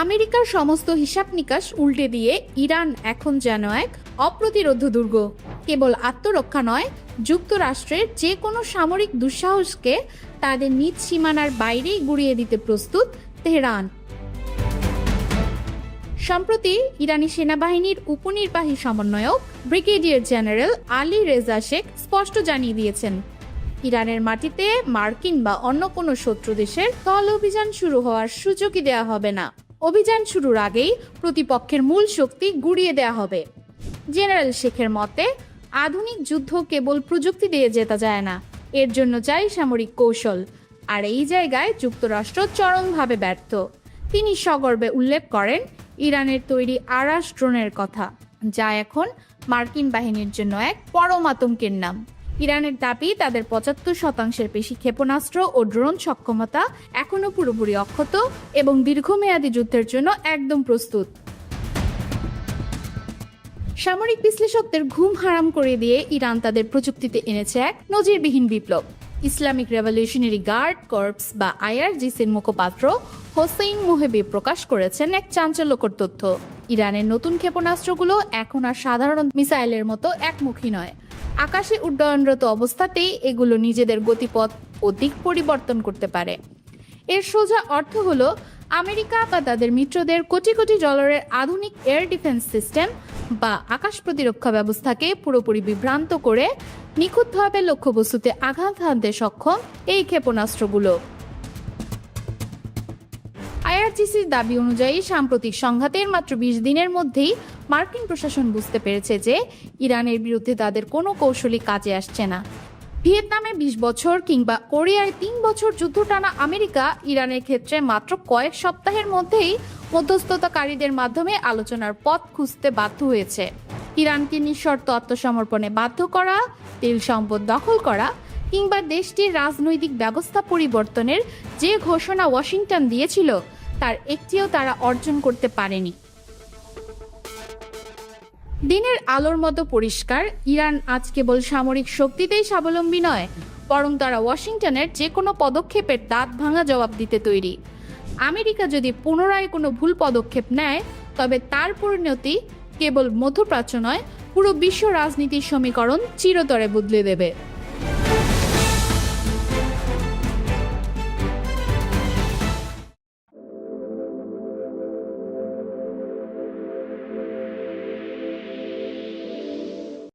আমেরিকার সমস্ত হিসাব নিকাশ উল্টে দিয়ে ইরান এখন যেন এক অপ্রতিরোধ্য দুর্গ। কেবল আত্মরক্ষা নয়, যুক্তরাষ্ট্রের যে কোনো সামরিক দুঃসাহসকে তাদের নিজ সীমানার বাইরেই গুড়িয়ে দিতে প্রস্তুত তেহরান। সম্প্রতি ইরানি সেনাবাহিনীর উপনির্বাহী সমন্বয়ক ব্রিগেডিয়ার জেনারেল আলী রেজা শেখ স্পষ্ট জানিয়ে দিয়েছেন, ইরানের মাটিতে মার্কিন বা অন্য কোনো শত্রু দেশের স্থল অভিযান শুরু হওয়ার সুযোগই দেওয়া হবে না। অভিযান শুরুর আগেই প্রতিপক্ষের মূল শক্তি গুড়িয়ে দেওয়া হবে। জেনারেল শেখের মতে, আধুনিক যুদ্ধ কেবল প্রযুক্তি দিয়ে জেতা যায় না, এর জন্য চাই সামরিক কৌশল, আর এই জায়গায় যুক্তরাষ্ট্র চরমভাবে ব্যর্থ। তিনি সগর্বে উল্লেখ করেন ইরানের তৈরি আরাস ড্রোনের কথা, যা এখন মার্কিন বাহিনীর জন্য এক পরম আতঙ্কের নাম। ইরানের দাবি, তাদের ৭৫% বেশি ক্ষেপণাস্ত্র ও ড্রোন সক্ষমতা এখনও পুরোপুরি অক্ষত এবং দীর্ঘমেয়াদী যুদ্ধের জন্য একদম প্রস্তুত। সামরিক বিশ্লেষকদের ঘুম হারাম করে দিয়ে ইরান তাদের প্রযুক্তিতে এনেছে এক নজিরবিহীন বিপ্লব। ইসলামিক রেভলিউশনারি গার্ড কর্পস বা আইআরজিসির মুখপাত্র হোসেইন মোহেবি প্রকাশ করেছেন এক চাঞ্চল্যকর তথ্য। ইরানের নতুন ক্ষেপণাস্ত্রগুলো এখন আর সাধারণ মিসাইলের মতো একমুখী নয়। আকাশে উড্ডয়নরত অবস্থাতেই এগুলো নিজেদের গতিপথ ও দিক পরিবর্তন করতে পারে। এর সোজা অর্থ হলো, আমেরিকা বা তাদের মিত্রদের কোটি কোটি ডলারের আধুনিক এয়ার ডিফেন্স সিস্টেম বা আকাশ প্রতিরক্ষা ব্যবস্থাকে পুরোপুরি বিভ্রান্ত করে নিখুঁতভাবে লক্ষ্যবস্তুতে আঘাত হানতে সক্ষম এই ক্ষেপণাস্ত্রগুলো। আইআরজিসির দাবি অনুযায়ী সাম্প্রতিক সংঘাতের মাত্র ২০ দিনের মধ্যেই মার্কিন প্রশাসন বুঝতে পেরেছে যে ইরানের বিরুদ্ধে তাদের কোনো কৌশলই কাজে আসছে না। ভিয়েতনামে ২০ বছর কিংবা কোরিয়ায় ৩ বছর যুদ্ধ টানা আমেরিকা ইরানের ক্ষেত্রে মাত্র কয়েক সপ্তাহের মধ্যেই মধ্যস্থতাকারীদের মাধ্যমে আলোচনার পথ খুঁজতে বাধ্য হয়েছে। ইরানকে নিঃশর্ত আত্মসমর্পণে বাধ্য করা, তেল সম্পদ দখল করা কিংবা দেশটির রাজনৈতিক ব্যবস্থা পরিবর্তনের যে ঘোষণা ওয়াশিংটন দিয়েছিল, তার একটিও তারা অর্জন করতে পারেনি। দিনের আলোর মতো পরিষ্কার, ইরান আজ কেবল সামরিক শক্তিতেই স্বাবলম্বী নয়, বরং তারা ওয়াশিংটনের যে কোনো পদক্ষেপের দাঁত ভাঙা জবাব দিতে তৈরি। আমেরিকা যদি পুনরায় কোনো ভুল পদক্ষেপ নেয়, তবে তার পরিণতি কেবল মধ্যপ্রাচ্য নয়, পুরো বিশ্ব রাজনীতির সমীকরণ চিরতরে বদলে দেবে।